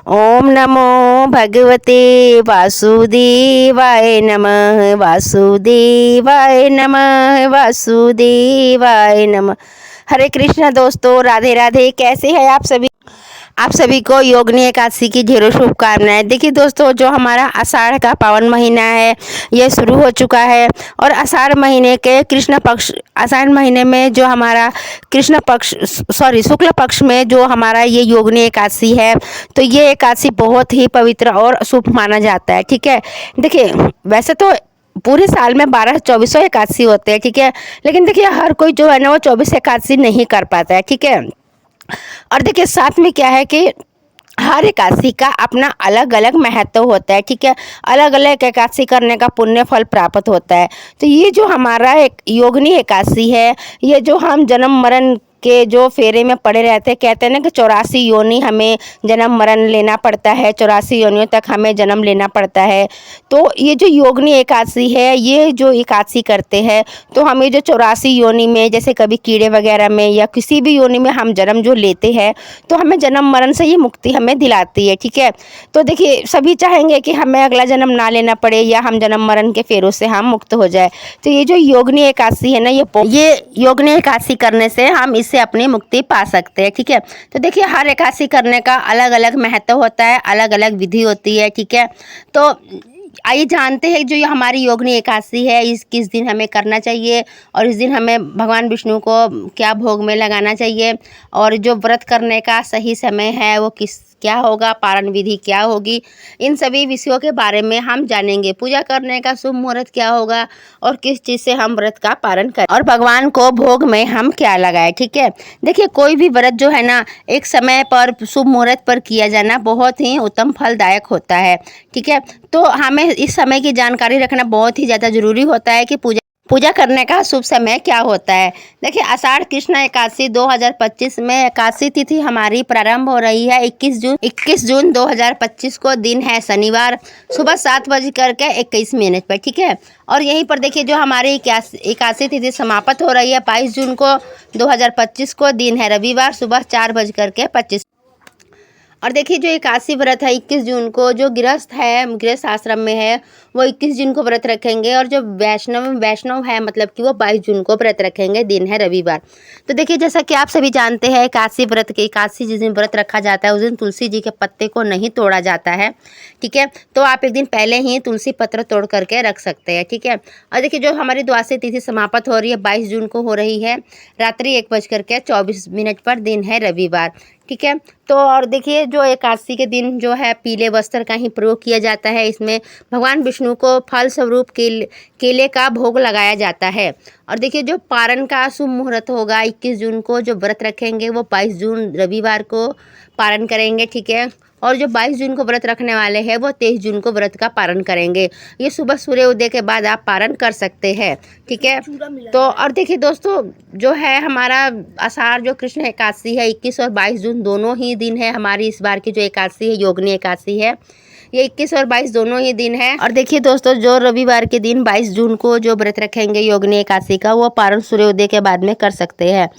ओम नमो भगवते वासुदेवाय नमः। वासुदेवाय नमः। वासुदेवाय नमः। हरे कृष्णा दोस्तों, राधे राधे। कैसे हैं आप सभी को योगिनी एकादशी की ढेरों शुभकामनाएं। देखिए दोस्तों, जो हमारा आषाढ़ का पावन महीना है ये शुरू हो चुका है। और आषाढ़ महीने के कृष्ण पक्ष, आषाढ़ महीने में जो हमारा कृष्ण पक्ष शुक्ल पक्ष में जो हमारा ये योगिनी एकादशी है, तो ये एकादशी बहुत ही पवित्र और शुभ माना जाता है। ठीक है, देखिए वैसे तो पूरे साल में 12 24 एकादशी होते हैं। ठीक है, लेकिन देखिए हर कोई जो है ना वो 24 एकादशी नहीं कर पाता है। ठीक है, और देखिए साथ में क्या है कि हर एकादशी का अपना अलग अलग महत्व होता है। ठीक है, अलग अलग एकादशी करने का पुण्य फल प्राप्त होता है। तो ये जो हमारा एक योगिनी एकादशी है, ये जो हम जन्म मरण के जो फेरे में पड़े रहते हैं, कहते हैं ना कि 84 योनि हमें जन्म मरण लेना पड़ता है, 84 योनियों तक हमें जन्म लेना पड़ता है। तो ये जो योगिनी एकादशी है, ये जो एकादशी करते हैं तो हमें जो 84 योनि में, जैसे कभी कीड़े वगैरह में या किसी भी योनि में हम जन्म जो लेते हैं, तो हमें जन्म मरण से ये मुक्ति हमें दिलाती है। ठीक है, तो देखिए सभी चाहेंगे कि हमें अगला जन्म ना लेना पड़े या हम जन्म मरण के फेरों से हम मुक्त हो जाए। तो ये जो योगिनी एकादशी है ना, ये योगिनी एकादशी करने से हम इससे अपनी मुक्ति पा सकते हैं। ठीक है, तो देखिए हर एकादशी करने का अलग अलग महत्व होता है, अलग अलग विधि होती है। ठीक है, तो आइए जानते हैं जो ये हमारी योगिनी एकादशी है इस किस दिन हमें करना चाहिए, और इस दिन हमें भगवान विष्णु को क्या भोग में लगाना चाहिए, और जो व्रत करने का सही समय है वो क्या होगा, पारण विधि क्या होगी, इन सभी विषयों के बारे में हम जानेंगे। पूजा करने का शुभ मुहूर्त क्या होगा और किस चीज़ से हम व्रत का पारण करें, और भगवान को भोग में हम क्या लगाएं। ठीक है, देखिए कोई भी व्रत जो है ना एक समय पर शुभ मुहूर्त पर किया जाना बहुत ही उत्तम फलदायक होता है। ठीक है, तो हमें इस समय की जानकारी रखना बहुत ही ज़्यादा जरूरी होता है कि पूजा करने का शुभ समय क्या होता है। देखिए आषाढ़ कृष्ण एकादशी 2025 में एकादशी तिथि हमारी प्रारंभ हो रही है 21 जून 2025 को। दिन है शनिवार, सुबह 7:21 पर। ठीक है, और यहीं पर देखिए जो हमारी एकादशी तिथि समाप्त हो रही है 22 जून को 2025 को। दिन है रविवार, सुबह 4:25। और देखिए जो एकादशी व्रत है 21 जून को, जो गृहस्थ आश्रम में है वो 21 जून को व्रत रखेंगे, और जो वैष्णव है मतलब कि वो 22 जून को व्रत रखेंगे। दिन है रविवार। तो देखिए जैसा कि आप सभी जानते हैं एकादशी जिस दिन व्रत रखा जाता है उस दिन तुलसी जी के पत्ते को नहीं तोड़ा जाता है। ठीक है, तो आप एक दिन पहले ही तुलसी पत्र तोड़ करके रख सकते हैं। ठीक है, और देखिए जो हमारी द्वादशी तिथि समाप्त हो रही है 22 जून को हो रही है रात्रि 1:24 पर। दिन है रविवार। ठीक है, तो और देखिए जो एकादशी के दिन जो है पीले वस्त्र का ही प्रयोग किया जाता है। इसमें भगवान विष्णु को फल स्वरूप केले का भोग लगाया जाता है। और देखिए जो पारण का शुभ मुहूर्त होगा 21 जून को, जो व्रत रखेंगे वो 22 जून रविवार को पारण करेंगे। ठीक है, और जो 22 जून को व्रत रखने वाले हैं वो 23 जून को व्रत का पारण करेंगे। ये सुबह सूर्य उदय के बाद आप पारण कर सकते हैं। ठीक है, तो और देखिए दोस्तों जो है हमारा आषाढ़ जो कृष्ण एकादशी है 21 और 22 जून दोनों ही दिन है हमारी इस बार की जो एकादशी है योगिनी एकादशी है, ये 21 और 22 दोनों ही दिन है। और देखिए दोस्तों जो रविवार के दिन 22 जून को जो व्रत रखेंगे योगिनी एकादशी का, वो पारण सूर्योदय के बाद में कर सकते हैं।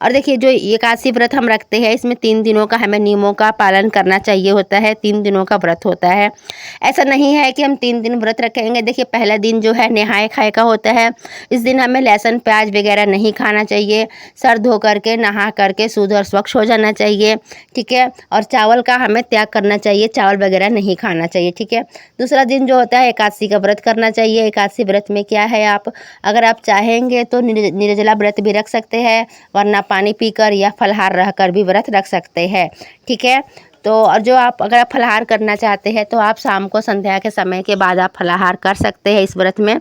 और देखिए जो एकादशी व्रत हम रखते हैं इसमें 3 दिनों का हमें नियमों का पालन करना चाहिए होता है। 3 दिनों का व्रत होता है, ऐसा नहीं है कि हम 3 दिन व्रत रखेंगे। देखिए पहला दिन जो है नहाए खाए का होता है। इस दिन हमें लहसुन प्याज वगैरह नहीं खाना चाहिए। सर धो करके नहा करके शुद्ध और स्वच्छ हो जाना चाहिए। ठीक है, और चावल का हमें त्याग करना चाहिए, चावल वगैरह नहीं खाना चाहिए। ठीक है, दूसरा दिन जो होता है एकादशी का व्रत करना चाहिए। एकादशी व्रत में क्या है, आप अगर आप चाहेंगे तो निर्जला व्रत भी रख सकते हैं, वरना पानी पीकर या फलाहार रहकर भी व्रत रख सकते हैं। ठीक है, तो और जो अगर आप फलाहार करना चाहते हैं तो आप शाम को संध्या के समय के बाद आप फलाहार कर सकते हैं इस व्रत में।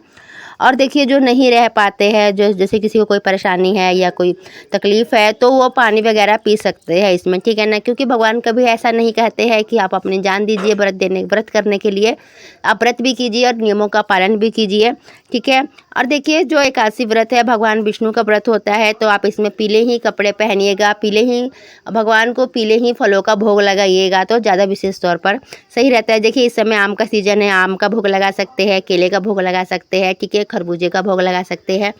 और देखिए जो नहीं रह पाते हैं, जो जैसे किसी को कोई परेशानी है या कोई तकलीफ़ है, तो वो पानी वगैरह पी सकते हैं इसमें। ठीक है ना, क्योंकि भगवान कभी ऐसा नहीं कहते हैं कि आप अपनी जान दीजिए व्रत करने के लिए। आप व्रत भी कीजिए और नियमों का पालन भी कीजिए। ठीक है, और देखिए जो एकादशी व्रत है भगवान विष्णु का व्रत होता है, तो आप इसमें पीले ही कपड़े पहनिएगा, पीले ही भगवान को पीले ही फलों का भोग लगाइएगा तो ज़्यादा विशेष तौर पर सही रहता है। देखिए इस समय आम का सीज़न है, आम का भोग लगा सकते हैं, केले का भोग लगा सकते हैं। ठीक है, खरबूजे का भोग लगा सकते हैं।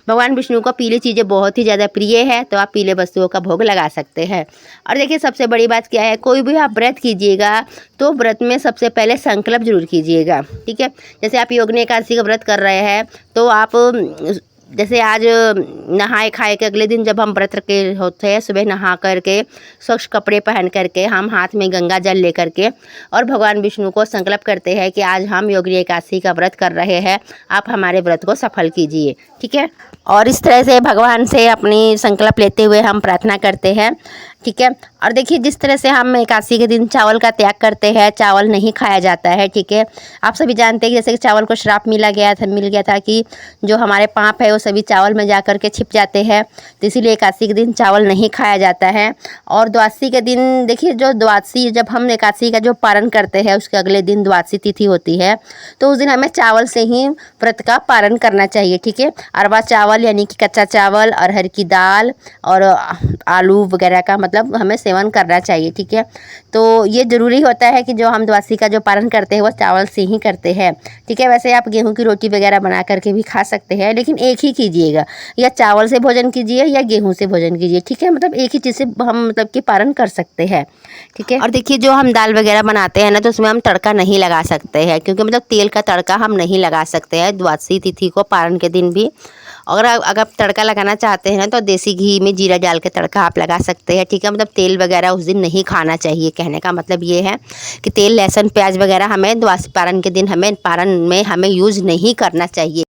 भगवान विष्णु को पीली चीज़ें बहुत ही ज़्यादा प्रिय है, तो आप पीले वस्तुओं का भोग लगा सकते हैं। और देखिए सबसे बड़ी बात क्या है, कोई भी आप व्रत कीजिएगा तो व्रत में सबसे पहले संकल्प जरूर कीजिएगा, ठीक है। जैसे आप योगिनी एकादशी का व्रत कर रहे हैं तो आप जैसे आज नहाए खाए के अगले दिन जब हम व्रत के होते हैं, सुबह नहा करके स्वच्छ कपड़े पहन करके हम हाथ में गंगा जल लेकर के और भगवान विष्णु को संकल्प करते हैं कि आज हम योगिनी एकादशी का व्रत कर रहे हैं, आप हमारे व्रत को सफल कीजिए, ठीक है। और इस तरह से भगवान से अपनी संकल्प लेते हुए हम प्रार्थना करते हैं, ठीक है। और देखिए जिस तरह से हम एकादशी के दिन चावल का त्याग करते हैं, चावल नहीं खाया जाता है, ठीक है। आप सभी जानते हैं कि जैसे कि चावल को श्राप मिल गया था कि जो हमारे पाप है वो सभी चावल में जा कर के छिप जाते हैं, तो इसीलिए एकादशी के दिन चावल नहीं खाया जाता है। और द्वादशी के दिन देखिए, जो द्वादशी जब हम एकादशी का जो पारण करते हैं उसके अगले दिन द्वादशी तिथि होती है, तो उस दिन हमें चावल से ही व्रत का पारण करना चाहिए, ठीक है। अरवा चावल यानी कि कच्चा चावल, अरहर की दाल और आलू वगैरह का मतलब हमें सेवन करना चाहिए, ठीक है। तो ये ज़रूरी होता है कि जो हम द्वादशी का जो पारण करते हैं वो चावल से ही करते हैं, ठीक है। वैसे आप गेहूं की रोटी वगैरह बना करके भी खा सकते हैं, लेकिन एक ही कीजिएगा, या चावल से भोजन कीजिए या गेहूं से भोजन कीजिए, ठीक है। मतलब एक ही चीज़ से हम मतलब कि पारण कर सकते हैं, ठीक है। और देखिए जो हम दाल वगैरह बनाते हैं ना, तो उसमें हम तड़का नहीं लगा सकते हैं, क्योंकि मतलब तेल का तड़का हम नहीं लगा सकते हैं द्वादशी तिथि को पारण के दिन भी। और अगर तड़का लगाना चाहते हैं ना, तो देसी घी में जीरा डाल के तड़का आप लगा सकते हैं, ठीक है। मतलब तेल वगैरह उस दिन नहीं खाना चाहिए, कहने का मतलब ये है कि तेल लहसुन प्याज वगैरह हमें द्वादशी पारण के दिन पारण में हमें यूज़ नहीं करना चाहिए।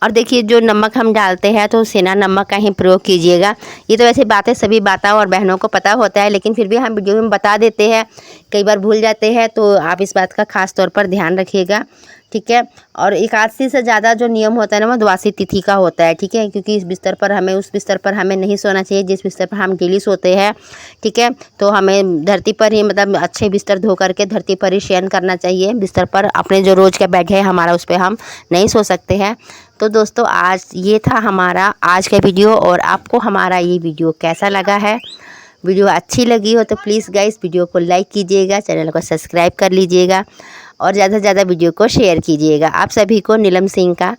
और देखिए जो नमक हम डालते हैं तो सेंधा नमक का ही प्रयोग कीजिएगा। ये तो वैसे बातें सभी माताओं और बहनों को पता होता है, लेकिन फिर भी हम वीडियो में बता देते हैं, कई बार भूल जाते हैं, तो आप इस बात का खास तौर पर ध्यान रखिएगा, ठीक है। और एकादशी से ज़्यादा जो नियम होता है ना वो द्वादशी तिथि का होता है, ठीक है। क्योंकि उस बिस्तर पर हमें नहीं सोना चाहिए जिस बिस्तर पर हम डेली सोते हैं, ठीक है। तो हमें धरती पर ही मतलब अच्छे बिस्तर धो करके धरती पर ही शयन करना चाहिए। बिस्तर पर अपने जो रोज़ का बेड है हमारा, उस पर हम नहीं सो सकते हैं। तो दोस्तों आज ये था हमारा आज का वीडियो, और आपको हमारा ये वीडियो कैसा लगा है? वीडियो अच्छी लगी हो तो प्लीज़ गाइस वीडियो को लाइक कीजिएगा, चैनल को सब्सक्राइब कर लीजिएगा और ज़्यादा से ज़्यादा वीडियो को शेयर कीजिएगा। आप सभी को नीलम सिंह का